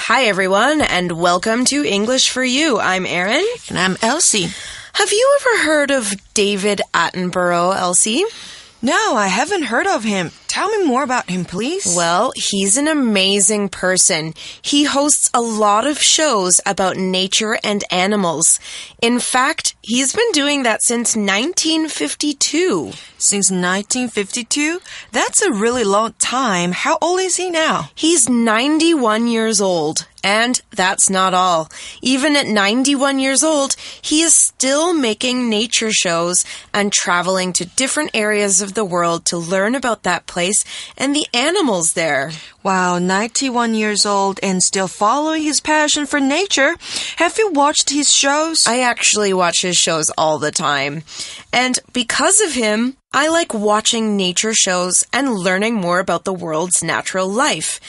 Hi, everyone, and welcome to English for You. I'm Erin. And I'm Elsie. Have you ever heard of David Attenborough, Elsie? No, I haven't heard of him. Tell me more about him, please. Well, he's an amazing person. He hosts a lot of shows about nature and animals. In fact, he's been doing that since 1952. Since 1952? That's a really long time. How old is he now? He's 91 years old. And that's not all. Even at 91 years old, he is still making nature shows and traveling to different areas of the world to learn about that place and the animals there. Wow, 91 years old and still following his passion for nature. Have you watched his shows? I actually watch his shows all the time. And because of him, I like watching nature shows and learning more about the world's natural life.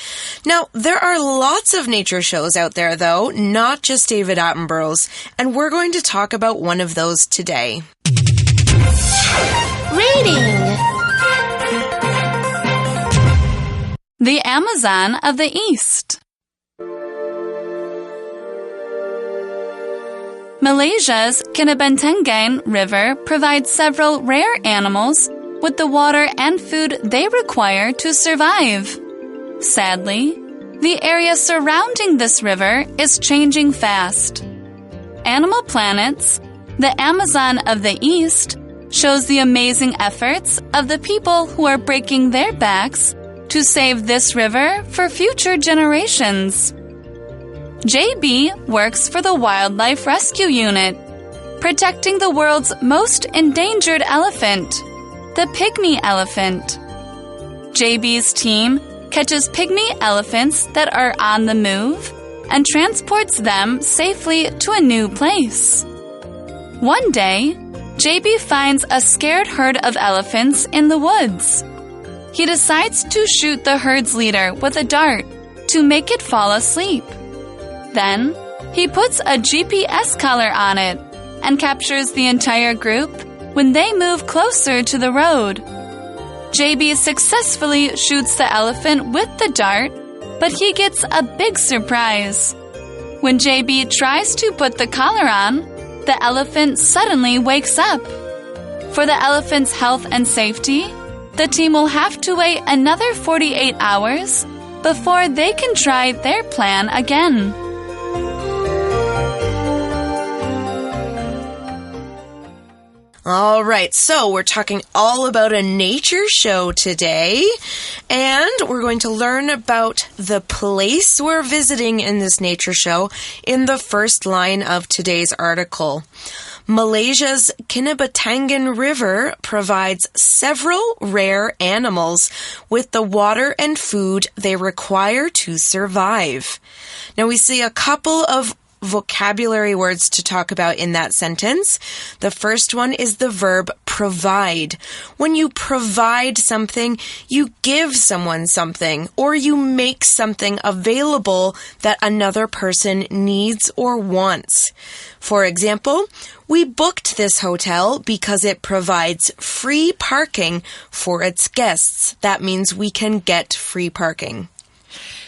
Now, there are lots of nature shows out there, though, not just David Attenborough's, and we're going to talk about one of those today. Reading. The Amazon of the East. Malaysia's Kinabatangan River provides several rare animals with the water and food they require to survive. Sadly, the area surrounding this river is changing fast. Animal Planet's The Amazon of the East shows the amazing efforts of the people who are breaking their backs to save this river for future generations. JB works for the Wildlife Rescue Unit, protecting the world's most endangered elephant, the pygmy elephant. JB's team catches pygmy elephants that are on the move and transports them safely to a new place. One day, JB finds a scared herd of elephants in the woods. He decides to shoot the herd's leader with a dart to make it fall asleep. Then, he puts a GPS collar on it and captures the entire group when they move closer to the road. JB successfully shoots the elephant with the dart, but he gets a big surprise. When JB tries to put the collar on, the elephant suddenly wakes up. For the elephant's health and safety, the team will have to wait another 48 hours before they can try their plan again. All right, so we're talking all about a nature show today, and we're going to learn about the place we're visiting in this nature show in the first line of today's article. Malaysia's Kinabatangan River provides several rare animals with the water and food they require to survive. Now we see a couple of vocabulary words to talk about in that sentence. The first one is the verb provide. When you provide something, you give someone something, or you make something available that another person needs or wants. For example, we booked this hotel because it provides free parking for its guests. That means we can get free parking.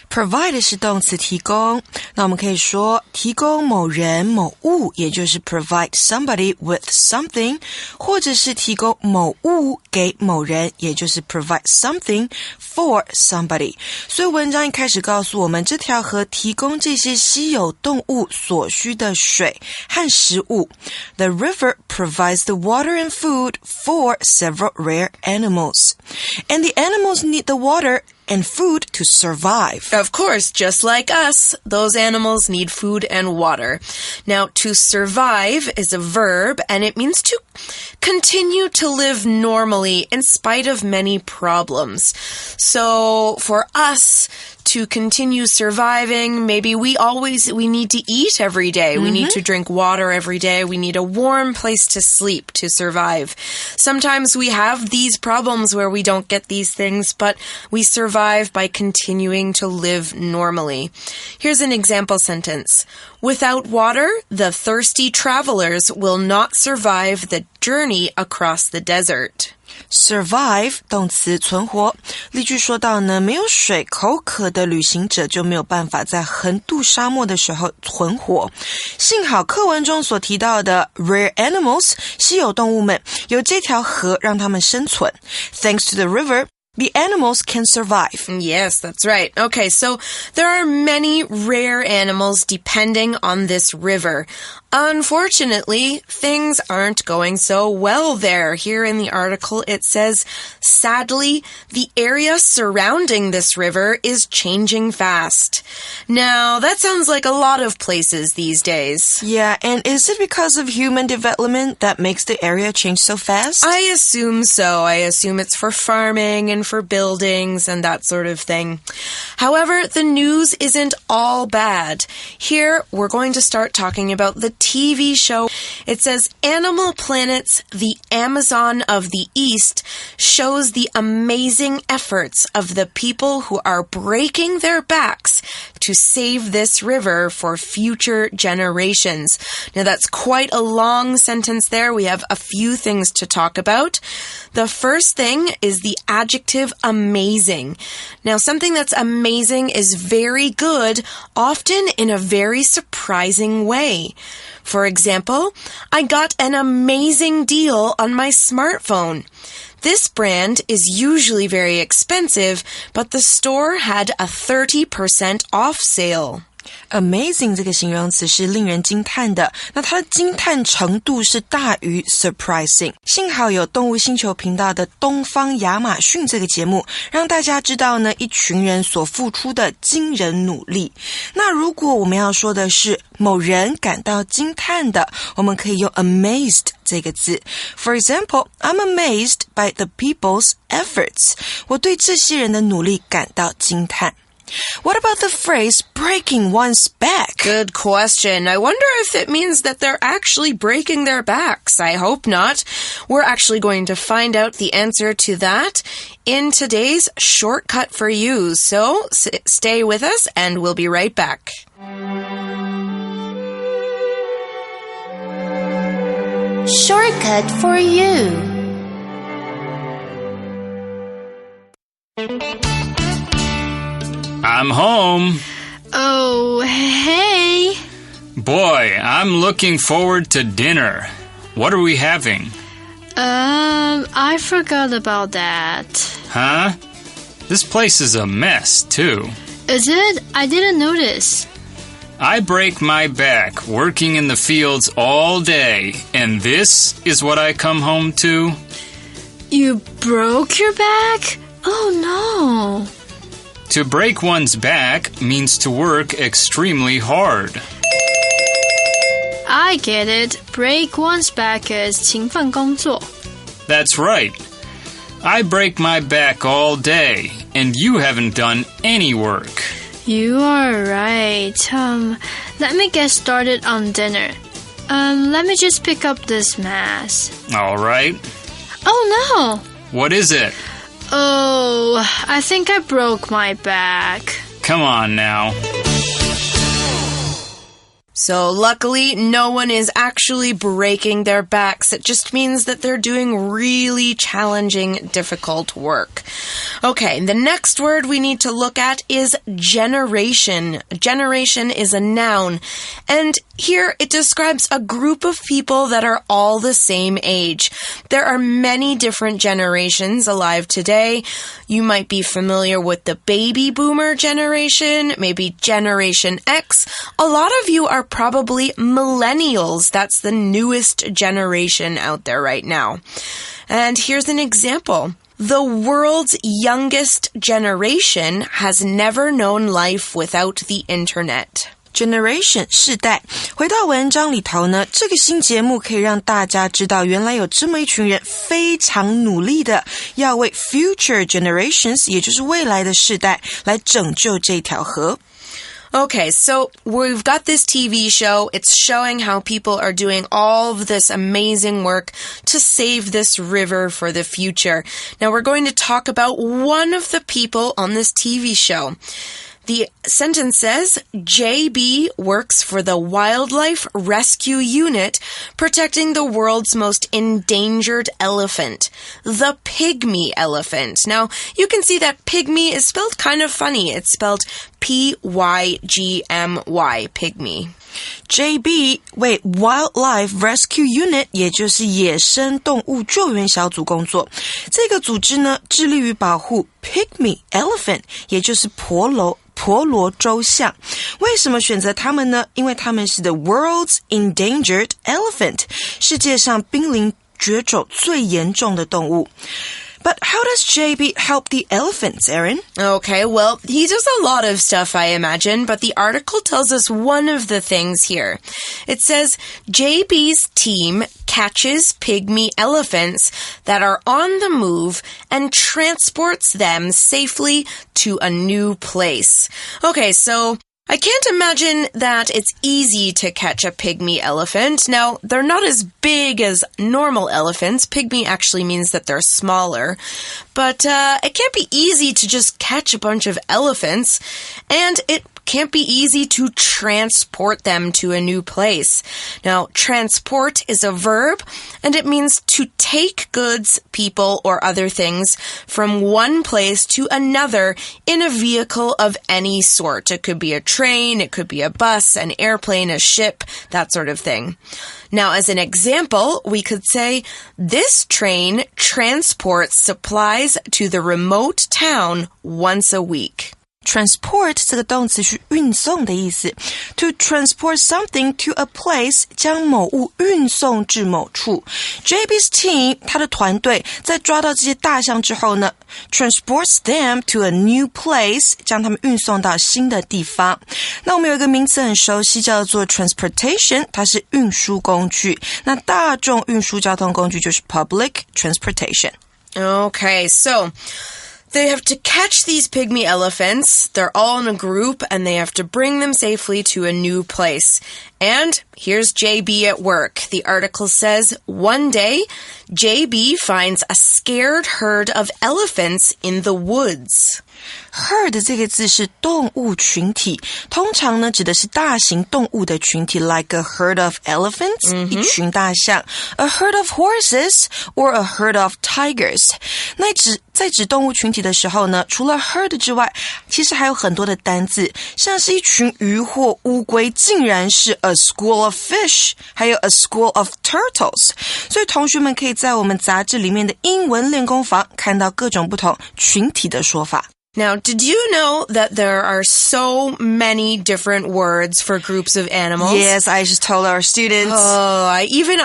Provide 是动词提供，那我们可以说提供某人某物，也就是 provide somebody with something， 或者是提供某物给某人，也就是 provide something for somebody。所以文章一开始告诉我们，这条河提供这些稀有动物所需的水和食物。The river provides the water and food for several rare animals. And the animals need the water and food to survive. Of course, just like us, those animals need food and water. Now, to survive is a verb, and it means to continue to live normally in spite of many problems. So, for us to continue surviving, maybe we need to eat every day. We need to drink water every day. We need a warm place to sleep to survive. Sometimes we have these problems where we don't get these things, but we survive by continuing to live normally. Here's an example sentence. Without water, the thirsty travelers will not survive the journey across the desert. Survive 动词存活，例句说到呢，没有水，口渴的旅行者就没有办法在横渡沙漠的时候存活。幸好课文中所提到的 rare animals 稀有动物们有这条河让他们生存。Thanks to the river,The animals can survive. Yes, that's right. Okay, so there are many rare animals depending on this river. Unfortunately, things aren't going so well there. Here in the article, it says, sadly, the area surrounding this river is changing fast. Now, that sounds like a lot of places these days. Yeah, and is it because of human development that makes the area change so fast? I assume so. I assume it's for farming and for buildings and that sort of thing. However, the news isn't all bad. Here, we're going to start talking about the TV show. It says Animal Planet's The Amazon of the East shows the amazing efforts of the people who are breaking their backs to save this river for future generations. Now, that's quite a long sentence there. We have a few things to talk about. The first thing is the adjective amazing. Now, something that's amazing is very good, often in a very surprising way. For example, I got an amazing deal on my smartphone. This brand is usually very expensive, but the store had a 30% off sale.Amazing 这个形容词是令人惊叹的，那它的惊叹程度是大于 surprising。幸好有动物星球频道的东方亚马逊这个节目，让大家知道呢一群人所付出的惊人努力。那如果我们要说的是某人感到惊叹的，我们可以用 amazed 这个字。For example, I'm amazed by the people's efforts. 我对这些人的努力感到惊叹。What about the phrase breaking one's back? Good question. I wonder if it means that they're actually breaking their backs. I hope not. We're actually going to find out the answer to that in today's Shortcut for You. So stay with us and we'll be right back. Shortcut for You. I'm home. Oh, hey. Boy, I'm looking forward to dinner. What are we having? I forgot about that. Huh? This place is a mess, too. Is it? I didn't notice. I break my back working in the fields all day, and this is what I come home to? You broke your back? Oh, no.To break one's back means to work extremely hard. I get it. Break one's back is 勤奋工作. That's right. I break my back all day, and you haven't done any work. You are right. Let me get started on dinner. Let me just pick up this mess. All right. Oh, no. What is it?Oh, I think I broke my back. Come on now. So luckily, no one is actually breaking their backs. It just means that they're doing really challenging, difficult work. Okay, the next word we need to look at is generation. Generation is a noun, and here it describes a group of people that are all the same age. There are many different generations alive today. You might be familiar with the baby boomer generation, maybe Generation X. A lot of you are probably millennials. That's the newest generation out there right now. And here's an example. The world's youngest generation has never known life without the internet.Generation 世代，回到文章里头呢，这个新节目可以让大家知道，原来有这么一群人非常努力的，要为 future generations， 也就是未来的世代，来拯救这条河。Okay, so we've got this TV show. It's showing how people are doing all of this amazing work to save this river for the future. Now we're going to talk about one of the people on this TV show. The sentence says, JB works for the Wildlife Rescue Unit, protecting the world's most endangered elephant, the pygmy elephant. Now, you can see that pygmy is spelled kind of funny. It's spelled P-Y-G-M-Y, pygmy. JB 为 Wildlife Rescue Unit 也就是野生动物救援小组工作。这个组织呢，致力于保护 Pygmy Elephant 也就是婆罗洲象。为什么选择他们呢？因为他们是 the world's endangered elephant 世界上濒临绝种最严重的动物。But how does JB help the elephants, Erin? Okay, well, he does a lot of stuff, I imagine, but the article tells us one of the things here. It says, JB's team catches pygmy elephants that are on the move and transports them safely to a new place. Okay, so I can't imagine that it's easy to catch a pygmy elephant. Now, they're not as big as normal elephants. Pygmy actually means that they're smaller. But it can't be easy to just catch a bunch of elephants. And it can't be easy to transport them to a new place. Now, transport is a verb, and it means to take goods, people, or other things from one place to another in a vehicle of any sort. It could be a train, it could be a bus, an airplane, a ship, that sort of thing. Now, as an example, we could say, this train transports supplies to the remote town once a week.Transport 这个动词是运送的意思。To transport something to a place 将某物运送至某处。JB's team 他的团队在抓到这些大象之后呢 transports them to a new place 将他们运送到新的地方。那我们有一个名词很熟悉叫做 transportation 它是运输工具。那大众运输交通工具就是 public transportation. Okay, so...They have to catch these pygmy elephants. They're all in a group, and they have to bring them safely to a new place. And here's JB at work. The article says, one day, JB finds a scared herd of elephants in the woods.Herd 这个字是动物群体，通常呢指的是大型动物的群体 like a herd of elephants, 一群大象 a herd of horses or a herd of tigers. 那在指动物群体的时候呢，除了 herd 之外，其实还有很多的单字，像是一群鱼或乌龟，竟然是 a school of fish, 还有 a school of turtles. 所以同学们可以在我们杂志里面的英文练功房看到各种不同群体的说法。Now, did you know that there are so many different words for groups of animals? Yes, I just told our students. Even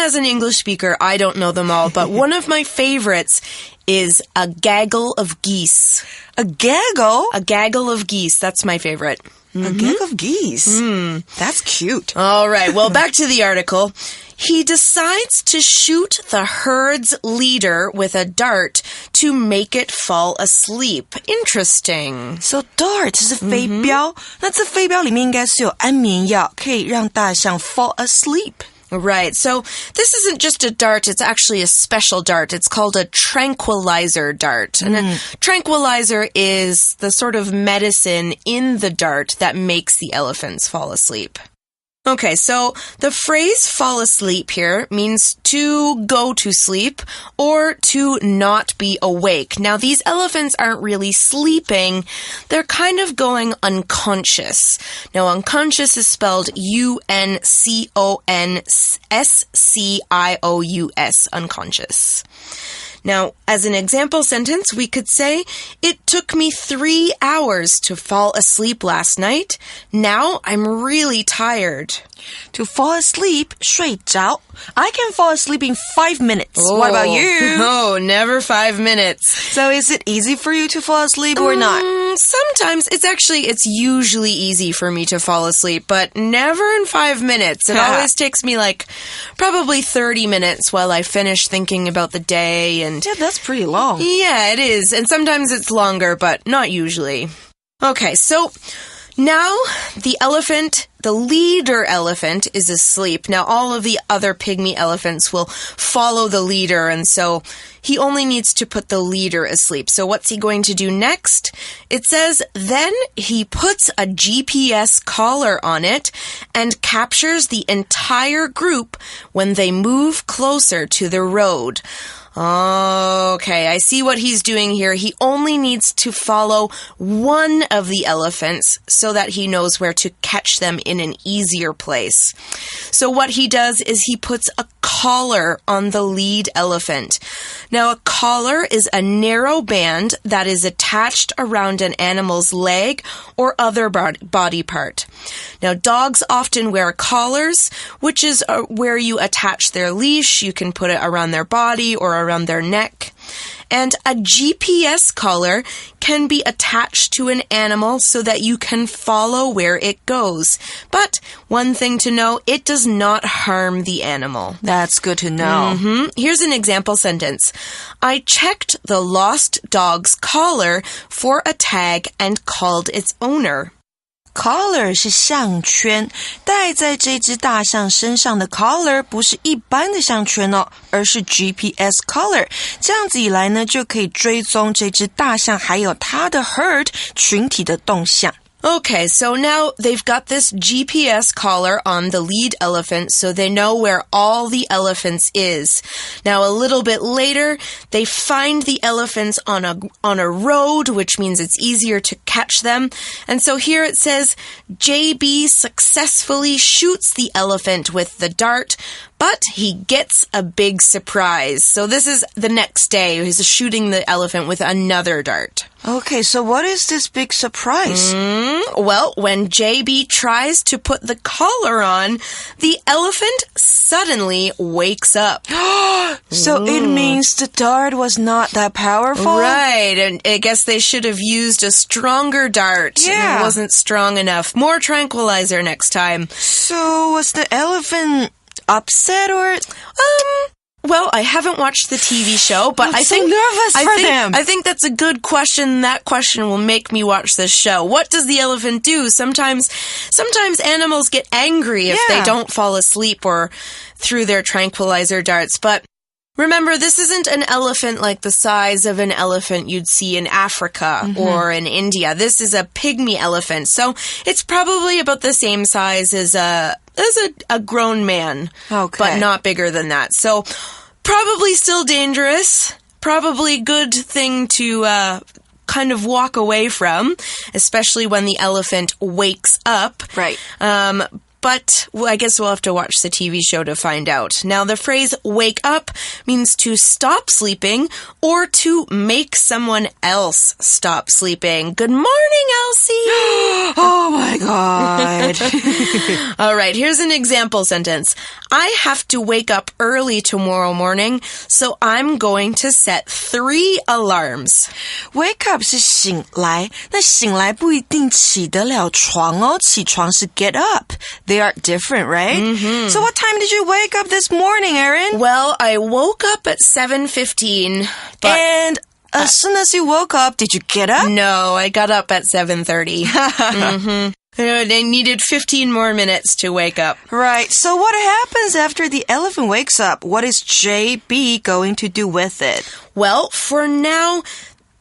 as an English speaker, I don't know them all, but one of my favorites is a gaggle of geese. A gaggle? A gaggle of geese, that's my favorite. A gaggle of geese? That's cute. All right, well, back to the article.He decides to shoot the herd's leader with a dart to make it fall asleep. Interesting. So dart 是飞镖，那这飞镖里面应该是有安眠药，可以让大象 fall asleep.Right, so this isn't just a dart, it's actually a special dart. It's called a tranquilizer dart. And a tranquilizer is the sort of medicine in the dart that makes the elephants fall asleep.Okay, so the phrase fall asleep here means to go to sleep or to not be awake. Now, these elephants aren't really sleeping. They're kind of going unconscious. Now, unconscious is spelled U-N-C-O-N-S-C-I-O-U-S, unconscious.Now, as an example sentence, we could say, it took me 3 hours to fall asleep last night. Now I'm really tired. To fall asleep, 睡着. I can fall asleep in 5 minutes. What about you? No, never 5 minutes. So is it easy for you to fall asleep or not? Sometimes it's usually easy for me to fall asleep, but never in 5 minutes. It always takes me probably 30 minutes while I finish thinking about the day and... Yeah, that's pretty long. Yeah, it is. And sometimes it's longer, but not usually. Okay, so now the elephant the leader elephant is asleep. Now, all of the other pygmy elephants will follow the leader, and so he only needs to put the leader asleep. So what's he going to do next? It says, then he puts a GPS collar on it and captures the entire group when they move closer to the road. Okay, I see what he's doing here. He only needs to follow one of the elephants so that he knows where to catch them in an easier place. So what he does is he puts a collar on the lead elephant. Now, a collar is a narrow band that is attached around an animal's leg or other body part. Now, dogs often wear collars, which is where you attach their leash. You can put it around their body or around their neck. And a GPS collar can be attached to an animal so that you can follow where it goes. But one thing to know, it does not harm the animal. That's good to know. Here's an example sentence. I checked the lost dog's collar for a tag and called its owner.Collar 是项圈，戴在这只大象身上的 collar 不是一般的项圈哦，而是 GPS collar。这样子一来呢，就可以追踪这只大象还有它的 herd 群体的动向。Okay, so now they've got this GPS collar on the lead elephant so they know where all the elephants is. Now, a little bit later, they find the elephants on a road, which means it's easier to catch them. And so here it says, JB successfully shoots the elephant with the dart, but he gets a big surprise. So this is the next day. He's shooting the elephant with another dart. Okay, so what is this big surprise? Well, when JB tries to put the collar on, the elephant suddenly wakes up. So it means the dart was not that powerful? Right, and I guess they should have used a stronger dart. Yeah. It wasn't strong enough. More tranquilizer next time. So was the elephant upset or... Well, I haven't watched the TV show, but I'm so nervous for them. I think that's a good question. That question will make me watch this show. What does the elephant do? Sometimes animals get angry if they don't fall asleep or through their tranquilizer darts. But remember, this isn't an elephant like the size of an elephant you'd see in Africa or in India. This is a pygmy elephant, so it's probably about the same size as a grown man, but not bigger than that. So probably still dangerous, probably good thing to kind of walk away from, especially when the elephant wakes up. Right. But I guess we'll have to watch the TV show to find out. Now, the phrase wake up means to stop sleeping or to make someone else stop sleeping. Good morning, Elsie! Oh my God. All right, here's an example sentence. I have to wake up early tomorrow morning, so I'm going to set 3 alarms. Wake up 是醒来，那醒来不一定起得了床哦，起床是 get up.They are different, right? So what time did you wake up this morning, Erin? Well, I woke up at 7:15. And as soon as you woke up, did you get up? No, I got up at 7:30. They needed 15 more minutes to wake up. Right. So what happens after the elephant wakes up? What is JB going to do with it? Well, for now,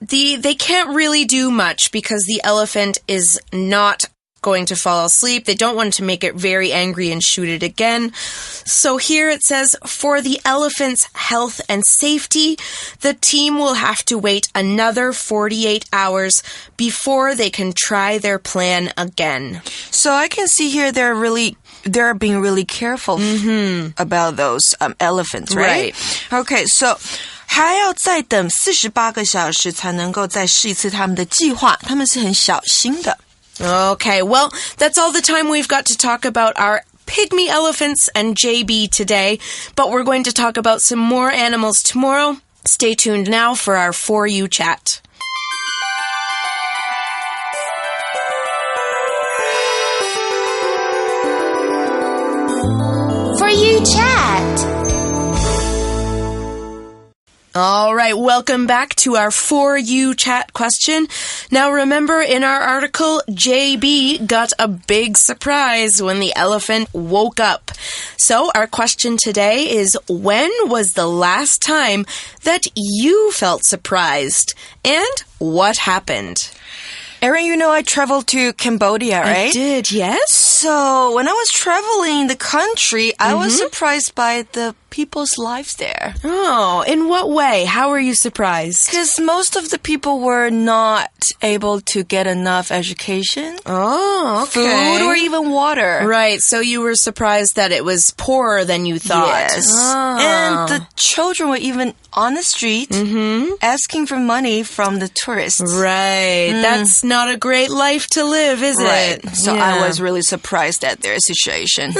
they can't really do much because the elephant is not going to fall asleep. They don't want to make it very angry and shoot it again. So here it says, for the elephant's health and safety, the team will have to wait another 48 hours before they can try their plan again. So I can see here they're being really careful about those elephants, right? Okay, so还要再等48个小时才能够再试一次他们的计划，他们是很小心的。Okay, well, that's all the time we've got to talk about our pygmy elephants and JB today, but we're going to talk about some more animals tomorrow. Stay tuned now for our For You chat. For You chat. All right, right, welcome back to our For You chat question. Now remember, in our article, JB got a big surprise when the elephant woke up. So our question today is, when was the last time that you felt surprised? And what happened? Erin, you know I traveled to Cambodia, right? I did, yes. So when I was traveling the country, I was surprised by the people's lives there. Oh, in what way? How were you surprised? Because most of the people were not able to get enough education, Oh, okay. food, or even water. Right, so you were surprised that it was poorer than you thought. Yes. And the children were even on the street asking for money from the tourists. Right, that's not a great life to live, is Right. it? So I was really surprised at their situation.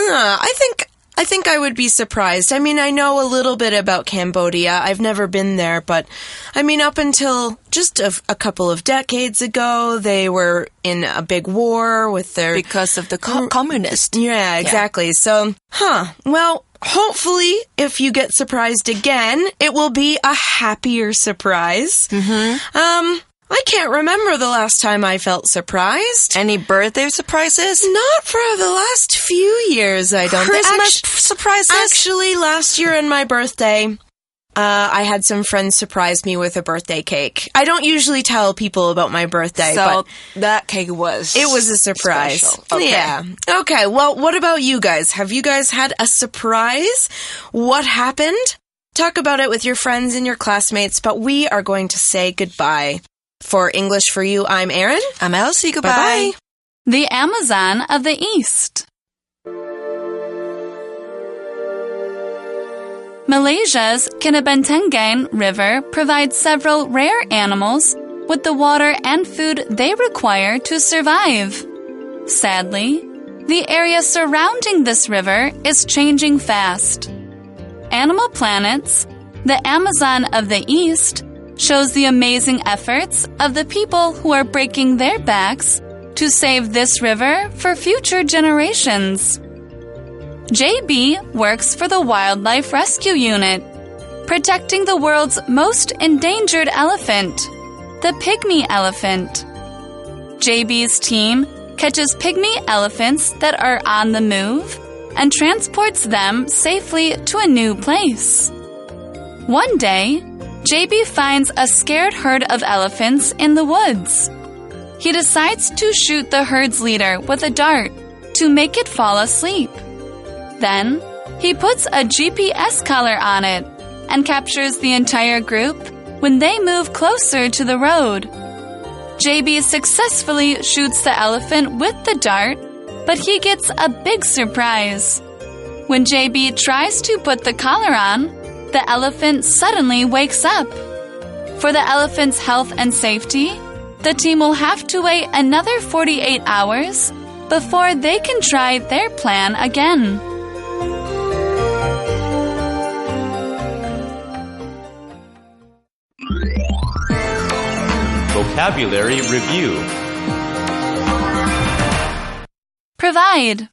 I think I would be surprised. I mean, I know a little bit about Cambodia. I've never been there, but I mean, up until just a couple of decades ago, they were in a big war with their... Because of the communists. Yeah, exactly. So, well, hopefully, if you get surprised again, it will be a happier surprise. I can't remember the last time I felt surprised. Any birthday surprises? Not for the last few years, I don't think. Christmas surprises? Actually, last year on my birthday, I had some friends surprise me with a birthday cake. I don't usually tell people about my birthday, so but that cake was... It was a surprise. Special. Okay. Yeah. Okay, well, what about you guys? Have you guys had a surprise? What happened? Talk about it with your friends and your classmates, but we are going to say goodbye. For English for You, I'm Erin. I'm Elsie. Goodbye. Bye-bye. The Amazon of the East. Malaysia's Kinabatangan River provides several rare animals with the water and food they require to survive. Sadly, the area surrounding this river is changing fast. Animal Planet's The Amazon of the East shows the amazing efforts of the people who are breaking their backs to save this river for future generations. JB works for the Wildlife Rescue Unit, protecting the world's most endangered elephant, the pygmy elephant. JB's team catches pygmy elephants that are on the move and transports them safely to a new place. One day, JB finds a scared herd of elephants in the woods. He decides to shoot the herd's leader with a dart to make it fall asleep. Then, he puts a GPS collar on it and captures the entire group when they move closer to the road. JB successfully shoots the elephant with the dart, but he gets a big surprise. When JB tries to put the collar on, the elephant suddenly wakes up. For the elephant's health and safety, the team will have to wait another 48 hours before they can try their plan again. Vocabulary Review. Provide.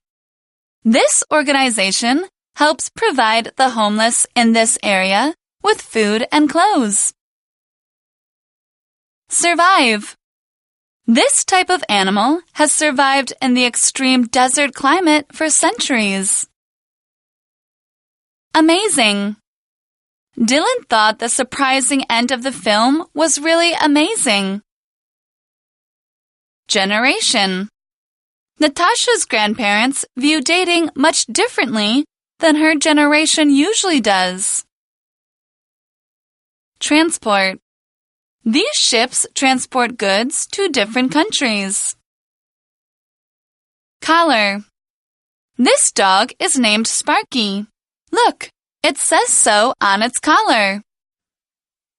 This organization helps provide the homeless in this area with food and clothes. Survive. This type of animal has survived in the extreme desert climate for centuries. Amazing. Dylan thought the surprising end of the film was really amazing. Generation. Natasha's grandparents view dating much differently than her generation usually does. Transport. These ships transport goods to different countries. Collar. This dog is named Sparky. Look, it says so on its collar.